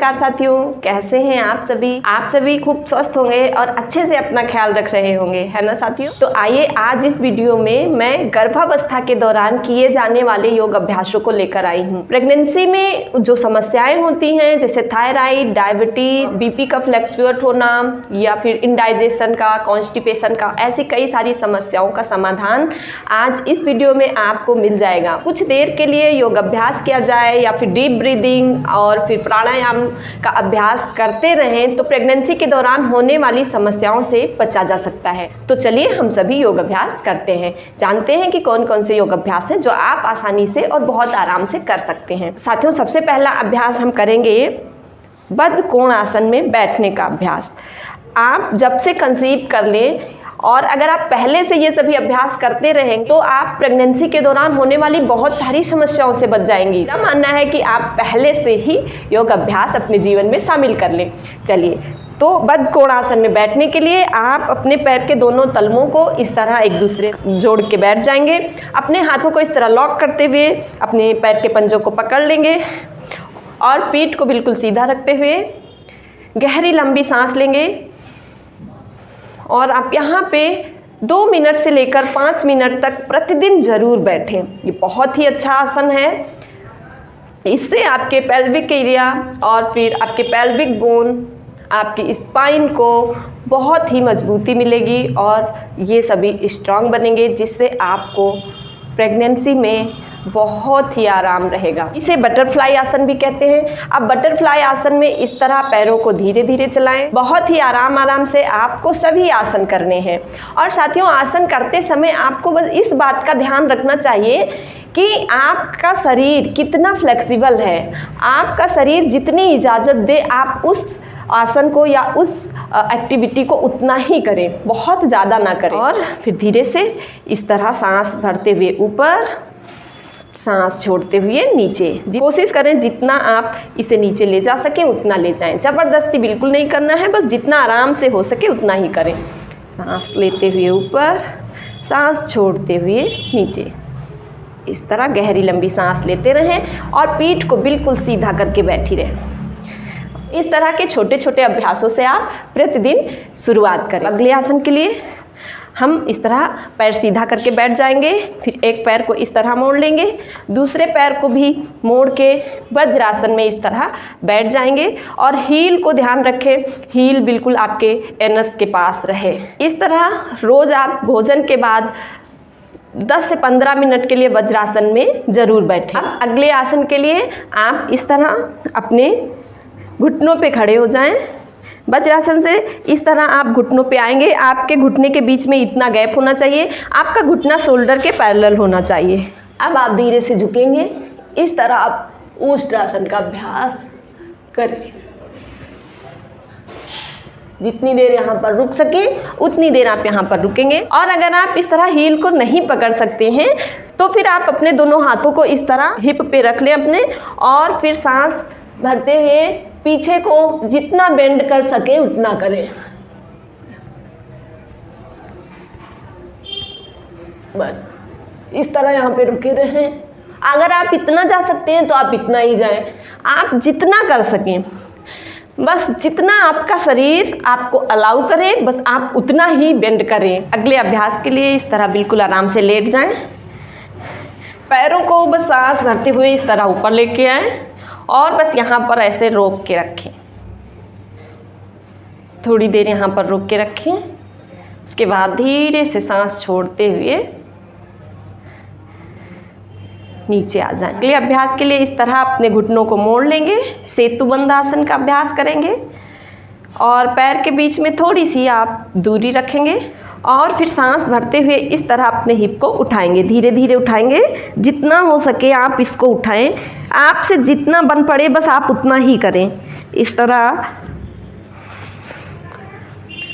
नमस्कार साथियों, कैसे हैं आप सभी खूब स्वस्थ होंगे और अच्छे से अपना ख्याल रख रहे होंगे, है ना साथियों। तो आइए आज इस वीडियो में मैं गर्भावस्था के दौरान किए जाने वाले योग अभ्यासों को लेकर आई हूँ। प्रेगनेंसी में जो समस्याएं होती हैं जैसे थायराइड, डायबिटीज, बीपी का फ्लक्चुएट होना या फिर इंडाइजेशन का, कॉन्स्टिपेशन का, ऐसी कई सारी समस्याओं का समाधान आज इस वीडियो में आपको मिल जाएगा। कुछ देर के लिए योग अभ्यास किया जाए या फिर डीप ब्रीदिंग और फिर प्राणायाम का अभ्यास करते रहें तो प्रेगनेंसी के दौरान होने वाली समस्याओं से बचा जा सकता है। तो चलिए हम सभी योग अभ्यास करते हैं, जानते हैं कि कौन कौन से योग अभ्यास हैं जो आप आसानी से और बहुत आराम से कर सकते हैं। साथियों, सबसे पहला अभ्यास हम करेंगे बद्ध कोण आसन में बैठने का अभ्यास। आप जब से कंसीव कर लें और अगर आप पहले से ये सभी अभ्यास करते रहें तो आप प्रेगनेंसी के दौरान होने वाली बहुत सारी समस्याओं से बच जाएंगी। मेरा मानना है कि आप पहले से ही योग अभ्यास अपने जीवन में शामिल कर लें। चलिए, तो बद्ध कोण आसन में बैठने के लिए आप अपने पैर के दोनों तलवों को इस तरह एक दूसरे जोड़ के बैठ जाएंगे। अपने हाथों को इस तरह लॉक करते हुए अपने पैर के पंजों को पकड़ लेंगे और पीठ को बिल्कुल सीधा रखते हुए गहरी लंबी सांस लेंगे। और आप यहाँ पे 2 मिनट से लेकर 5 मिनट तक प्रतिदिन जरूर बैठें। ये बहुत ही अच्छा आसन है। इससे आपके पेल्विक एरिया और फिर आपके पेल्विक बोन, आपकी स्पाइन को बहुत ही मजबूती मिलेगी और ये सभी स्ट्रांग बनेंगे, जिससे आपको प्रेगनेंसी में बहुत ही आराम रहेगा। इसे बटरफ्लाई आसन भी कहते हैं। अब बटरफ्लाई आसन में इस तरह पैरों को धीरे धीरे चलाएं। बहुत ही आराम से आपको सभी आसन करने हैं। और साथियों, आसन करते समय आपको बस इस बात का ध्यान रखना चाहिए कि आपका शरीर कितना फ्लेक्सिबल है। आपका शरीर जितनी इजाज़त दे आप उस आसन को या उस एक्टिविटी को उतना ही करें, बहुत ज़्यादा ना करें। और फिर धीरे से इस तरह सांस भरते हुए ऊपर, सांस छोड़ते हुए नीचे। कोशिश करें जितना आप इसे नीचे ले जा सकें उतना ले जाएं। ज़बरदस्ती बिल्कुल नहीं करना है, बस जितना आराम से हो सके उतना ही करें। सांस लेते हुए ऊपर, सांस छोड़ते हुए नीचे। इस तरह गहरी लंबी सांस लेते रहें और पीठ को बिल्कुल सीधा करके बैठी रहें। इस तरह के छोटे छोटे अभ्यासों से आप प्रतिदिन शुरुआत करें। अगले आसन के लिए हम इस तरह पैर सीधा करके बैठ जाएंगे। फिर एक पैर को इस तरह मोड़ लेंगे, दूसरे पैर को भी मोड़ के वज्रासन में इस तरह बैठ जाएंगे। और हील को ध्यान रखें, हील बिल्कुल आपके एनस के पास रहे। इस तरह रोज़ आप भोजन के बाद 10 से 15 मिनट के लिए वज्रासन में ज़रूर बैठें। अब अगले आसन के लिए आप इस तरह अपने घुटनों पे खड़े हो जाएं। वज्रासन से इस तरह आप घुटनों पे आएंगे। आपके घुटने के बीच में इतना गैप होना चाहिए, आपका घुटना शोल्डर के पैरेलल होना चाहिए। अब आप धीरे से झुकेंगे। इस तरह आप ऊष्त्रासन का अभ्यास करें। जितनी देर यहाँ पर रुक सके उतनी देर आप यहाँ पर रुकेंगे। और अगर आप इस तरह हील को नहीं पकड़ सकते हैं तो फिर आप अपने दोनों हाथों को इस तरह हिप पे रख लें अपने, और फिर सांस भरते हुए पीछे को जितना बेंड कर सके उतना करें। बस इस तरह यहाँ पे रुके रहें। अगर आप इतना जा सकते हैं तो आप इतना ही जाएं, आप जितना कर सकें, बस जितना आपका शरीर आपको अलाउ करे बस आप उतना ही बेंड करें। अगले अभ्यास के लिए इस तरह बिल्कुल आराम से लेट जाएं। पैरों को बस सांस भरते हुए इस तरह ऊपर लेके आएं और बस यहाँ पर ऐसे रोक के रखें। थोड़ी देर यहाँ पर रोक के रखें। उसके बाद धीरे से सांस छोड़ते हुए नीचे आ जाएं। अगले अभ्यास के लिए इस तरह अपने घुटनों को मोड़ लेंगे। सेतुबंध आसन का अभ्यास करेंगे और पैर के बीच में थोड़ी सी आप दूरी रखेंगे और फिर सांस भरते हुए इस तरह अपने हिप को उठाएंगे। धीरे धीरे उठाएंगे, जितना हो सके आप इसको उठाएं। आपसे जितना बन पड़े बस आप उतना ही करें। इस तरह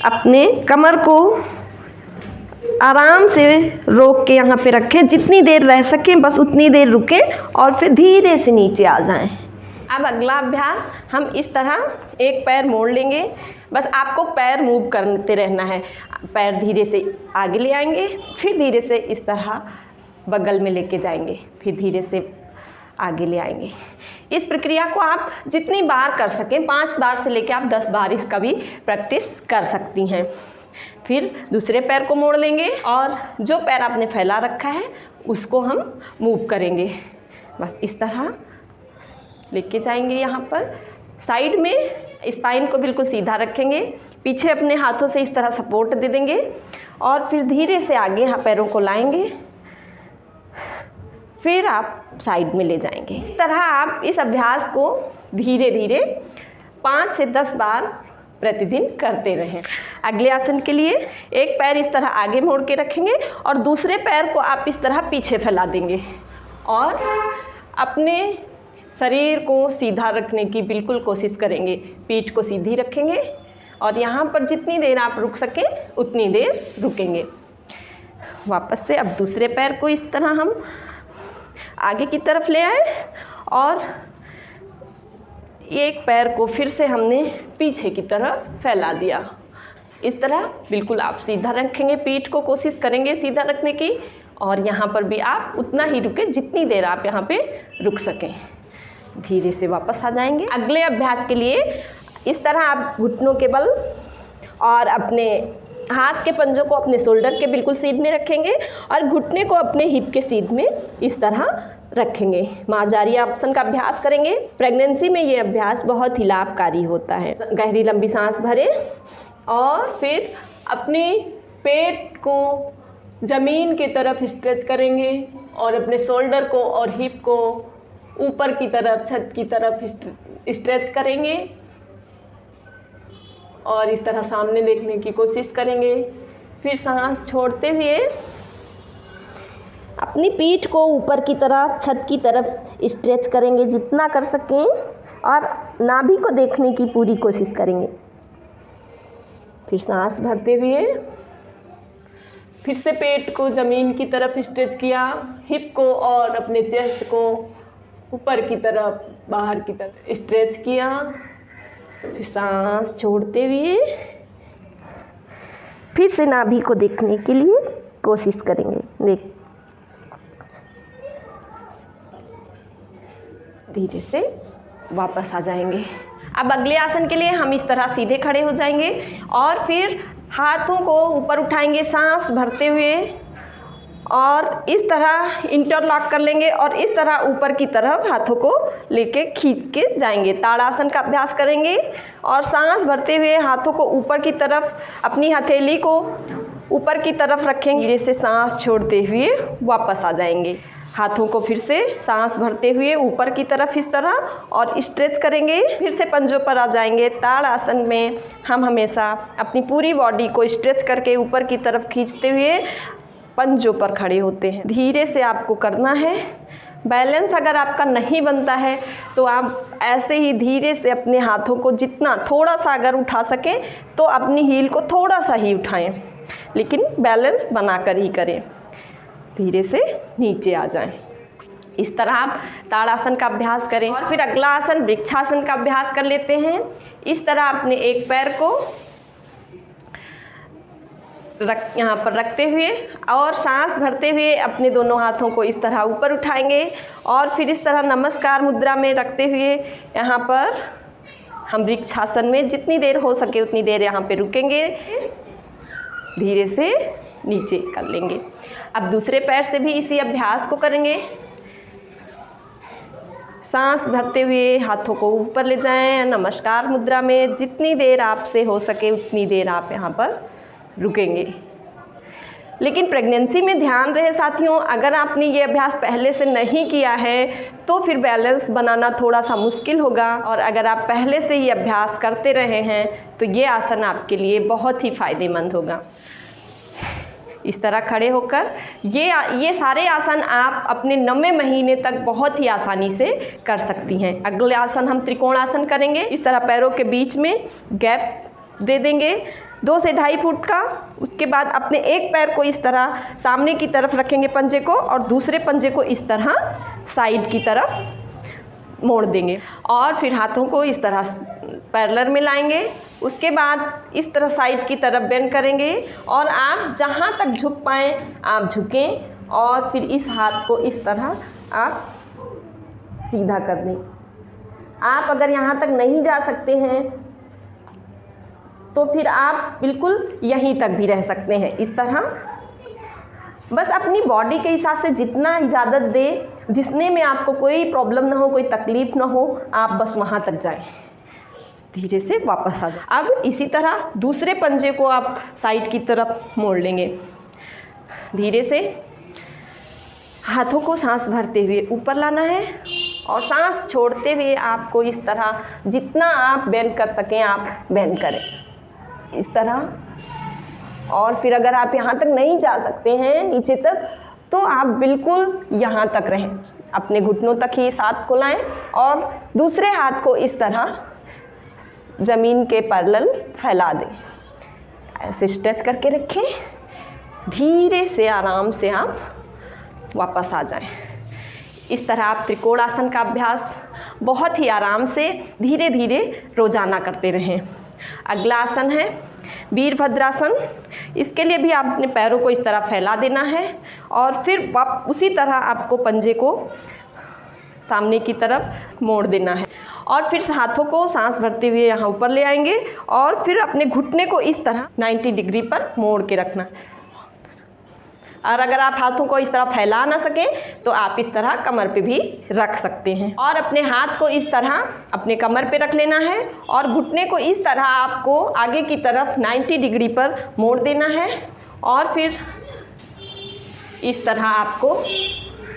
अपने कमर को आराम से रोक के यहाँ पे रखें। जितनी देर रह सकें बस उतनी देर रुकें और फिर धीरे से नीचे आ जाएं। अब अगला अभ्यास हम इस तरह एक पैर मोड़ लेंगे। बस आपको पैर मूव करते रहना है। पैर धीरे से आगे ले आएंगे, फिर धीरे से इस तरह बगल में लेके जाएंगे, फिर धीरे से आगे ले आएंगे। इस प्रक्रिया को आप जितनी बार कर सकें, 5 बार से लेकर आप 10 बार इसका भी प्रैक्टिस कर सकती हैं। फिर दूसरे पैर को मोड़ लेंगे और जो पैर आपने फैला रखा है उसको हम मूव करेंगे। बस इस तरह लेके जाएंगे। यहाँ पर साइड में स्पाइन को बिल्कुल सीधा रखेंगे, पीछे अपने हाथों से इस तरह सपोर्ट दे देंगे और फिर धीरे से आगे यहाँ पैरों को लाएंगे, फिर आप साइड में ले जाएंगे। इस तरह आप इस अभ्यास को धीरे धीरे 5 से 10 बार प्रतिदिन करते रहें। अगले आसन के लिए एक पैर इस तरह आगे मोड़ के रखेंगे और दूसरे पैर को आप इस तरह पीछे फैला देंगे और अपने शरीर को सीधा रखने की बिल्कुल कोशिश करेंगे। पीठ को सीधी रखेंगे और यहाँ पर जितनी देर आप रुक सकें उतनी देर रुकेंगे। वापस से अब दूसरे पैर को इस तरह हम आगे की तरफ ले आए और एक पैर को फिर से हमने पीछे की तरफ फैला दिया। इस तरह बिल्कुल आप सीधा रखेंगे, पीठ को कोशिश करेंगे सीधा रखने की और यहाँ पर भी आप उतना ही रुके जितनी देर आप यहाँ पे रुक सकें। धीरे से वापस आ जाएंगे। अगले अभ्यास के लिए इस तरह आप घुटनों के बल और अपने हाथ के पंजों को अपने शोल्डर के बिल्कुल सीध में रखेंगे और घुटने को अपने हिप के सीध में इस तरह रखेंगे। मार्जारी आसन का अभ्यास करेंगे। प्रेगनेंसी में ये अभ्यास बहुत ही लाभकारी होता है। गहरी लंबी सांस भरें और फिर अपने पेट को ज़मीन की तरफ स्ट्रेच करेंगे और अपने शोल्डर को और हिप को ऊपर की तरफ, छत की तरफ स्ट्रेच करेंगे और इस तरह सामने देखने की कोशिश करेंगे। फिर सांस छोड़ते हुए अपनी पीठ को ऊपर की तरफ, छत की तरफ स्ट्रेच करेंगे जितना कर सकें और नाभि को देखने की पूरी कोशिश करेंगे। फिर सांस भरते हुए फिर से पेट को ज़मीन की तरफ स्ट्रेच किया, हिप को और अपने चेस्ट को ऊपर की तरफ, बाहर की तरफ स्ट्रेच किया। फिर सांस छोड़ते हुए फिर से नाभि को देखने के लिए कोशिश करेंगे। धीरे से वापस आ जाएंगे। अब अगले आसन के लिए हम इस तरह सीधे खड़े हो जाएंगे और फिर हाथों को ऊपर उठाएंगे सांस भरते हुए और इस तरह इंटरलॉक कर लेंगे और इस तरह ऊपर की तरफ हाथों को लेके खींच के जाएंगे। ताड़ासन का अभ्यास करेंगे और सांस भरते हुए हाथों को ऊपर की तरफ, अपनी हथेली को ऊपर की तरफ रखेंगे। धीरे से सांस छोड़ते हुए वापस आ जाएंगे। हाथों को फिर से सांस भरते हुए ऊपर की तरफ इस तरह और स्ट्रेच करेंगे। फिर से पंजों पर आ जाएंगे। ताड़ासन में हम हमेशा अपनी पूरी बॉडी को स्ट्रेच करके ऊपर की तरफ खींचते हुए पंजों पर खड़े होते हैं। धीरे से आपको करना है। बैलेंस अगर आपका नहीं बनता है तो आप ऐसे ही धीरे से अपने हाथों को जितना थोड़ा सा अगर उठा सकें तो अपनी हील को थोड़ा सा ही उठाएं, लेकिन बैलेंस बनाकर ही करें। धीरे से नीचे आ जाएं। इस तरह आप ताड़ासन का अभ्यास करें और फिर अगला आसन वृक्षासन का अभ्यास कर लेते हैं। इस तरह अपने एक पैर को यहाँ पर रखते हुए और सांस भरते हुए अपने दोनों हाथों को इस तरह ऊपर उठाएंगे और फिर इस तरह नमस्कार मुद्रा में रखते हुए यहाँ पर हम वृक्षासन में जितनी देर हो सके उतनी देर यहाँ पे रुकेंगे। धीरे से नीचे कर लेंगे। अब दूसरे पैर से भी इसी अभ्यास को करेंगे। सांस भरते हुए हाथों को ऊपर ले जाएं, नमस्कार मुद्रा में जितनी देर आपसे हो सके उतनी देर आप यहाँ पर रुकेंगे। लेकिन प्रेगनेंसी में ध्यान रहे साथियों, अगर आपने ये अभ्यास पहले से नहीं किया है तो फिर बैलेंस बनाना थोड़ा सा मुश्किल होगा और अगर आप पहले से ही अभ्यास करते रहे हैं तो ये आसन आपके लिए बहुत ही फ़ायदेमंद होगा। इस तरह खड़े होकर ये सारे आसन आप अपने 9वें महीने तक बहुत ही आसानी से कर सकती हैं। अगले आसन हम त्रिकोण आसन करेंगे। इस तरह पैरों के बीच में गैप दे देंगे 2 से 2.5 फुट का। उसके बाद अपने एक पैर को इस तरह सामने की तरफ रखेंगे पंजे को और दूसरे पंजे को इस तरह साइड की तरफ मोड़ देंगे और फिर हाथों को इस तरह पैरेलल में लाएंगे। उसके बाद इस तरह साइड की तरफ बेंड करेंगे और आप जहाँ तक झुक पाएँ आप झुकें और फिर इस हाथ को इस तरह आप सीधा कर दें। आप अगर यहाँ तक नहीं जा सकते हैं तो फिर आप बिल्कुल यहीं तक भी रह सकते हैं, इस तरह। बस अपनी बॉडी के हिसाब से जितना इजाज़त दे, जिसने में आपको कोई प्रॉब्लम ना हो, कोई तकलीफ़ ना हो, आप बस वहाँ तक जाएं, धीरे से वापस आ जाए। अब इसी तरह दूसरे पंजे को आप साइड की तरफ मोड़ लेंगे। धीरे से हाथों को सांस भरते हुए ऊपर लाना है और सांस छोड़ते हुए आपको इस तरह जितना आप बेंड कर सकें आप बेंड करें, इस तरह। और फिर अगर आप यहाँ तक नहीं जा सकते हैं नीचे तक, तो आप बिल्कुल यहाँ तक रहें, अपने घुटनों तक ही इस हाथ को लाएं और दूसरे हाथ को इस तरह ज़मीन के पैरेलल फैला दें। ऐसे स्ट्रेच करके रखें। धीरे से आराम से आप वापस आ जाएं। इस तरह आप त्रिकोण आसन का अभ्यास बहुत ही आराम से धीरे धीरे रोजाना करते रहें। अगला आसन है वीरभद्रासन। इसके लिए भी आप अपने पैरों को इस तरह फैला देना है और फिर उसी तरह आपको पंजे को सामने की तरफ मोड़ देना है और फिर हाथों को सांस भरते हुए यहाँ ऊपर ले आएंगे और फिर अपने घुटने को इस तरह 90 डिग्री पर मोड़ के रखना। और अगर आप हाथों को इस तरह फैला ना सकें तो आप इस तरह कमर पे भी रख सकते हैं और अपने हाथ को इस तरह अपने कमर पे रख लेना है और घुटने को इस तरह आपको आगे की तरफ 90 डिग्री पर मोड़ देना है और फिर इस तरह आपको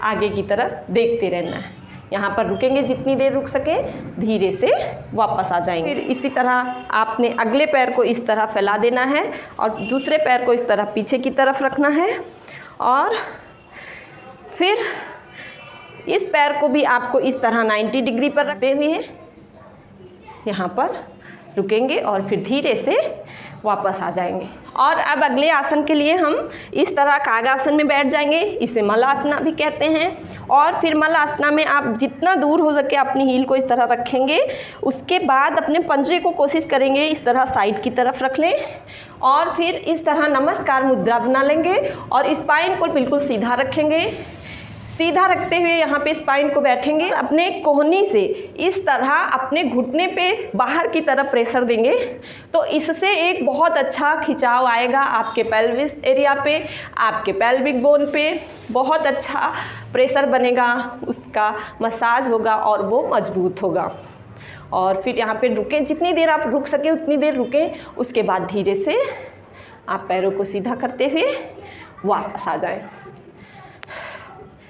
आगे की तरफ देखते रहना है। यहाँ पर रुकेंगे जितनी देर रुक सके, धीरे से वापस आ जाएंगे। फिर इसी तरह आपने अगले पैर को इस तरह फैला देना है और दूसरे पैर को इस तरह पीछे की तरफ रखना है और फिर इस पैर को भी आपको इस तरह 90 डिग्री पर रखते हुए यहाँ पर रुकेंगे और फिर धीरे से वापस आ जाएंगे। और अब अगले आसन के लिए हम इस तरह कागासन में बैठ जाएंगे, इसे मलासना भी कहते हैं। और फिर मलासना में आप जितना दूर हो सके अपनी हील को इस तरह रखेंगे। उसके बाद अपने पंजे को कोशिश करेंगे इस तरह साइड की तरफ रख लें और फिर इस तरह नमस्कार मुद्रा बना लेंगे और स्पाइन को बिल्कुल सीधा रखेंगे। सीधा रखते हुए यहाँ पे स्पाइन को बैठेंगे, अपने कोहनी से इस तरह अपने घुटने पे बाहर की तरफ प्रेशर देंगे तो इससे एक बहुत अच्छा खिंचाव आएगा आपके पेल्विस एरिया पे, आपके पेल्विक बोन पे बहुत अच्छा प्रेशर बनेगा, उसका मसाज होगा और वो मजबूत होगा। और फिर यहाँ पे रुकें, जितनी देर आप रुक सकें उतनी देर रुकें। उसके बाद धीरे से आप पैरों को सीधा करते हुए वापस आ जाएं।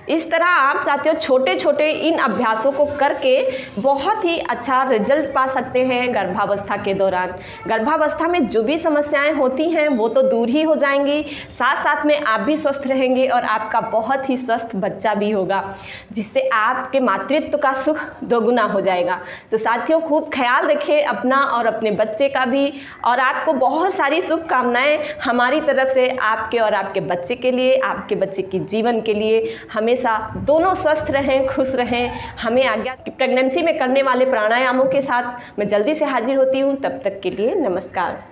इस तरह आप साथियों छोटे छोटे इन अभ्यासों को करके बहुत ही अच्छा रिजल्ट पा सकते हैं गर्भावस्था के दौरान। गर्भावस्था में जो भी समस्याएं होती हैं वो तो दूर ही हो जाएंगी, साथ साथ में आप भी स्वस्थ रहेंगे और आपका बहुत ही स्वस्थ बच्चा भी होगा, जिससे आपके मातृत्व का सुख दोगुना हो जाएगा। तो साथियों खूब ख्याल रखें अपना और अपने बच्चे का भी, और आपको बहुत सारी शुभकामनाएं हमारी तरफ से आपके और आपके बच्चे के लिए, आपके बच्चे के जीवन के लिए। हमेशा दोनों स्वस्थ रहें, खुश रहें। हमें आज्ञा। प्रेगनेंसी में करने वाले प्राणायामों के साथ मैं जल्दी से हाजिर होती हूँ। तब तक के लिए नमस्कार।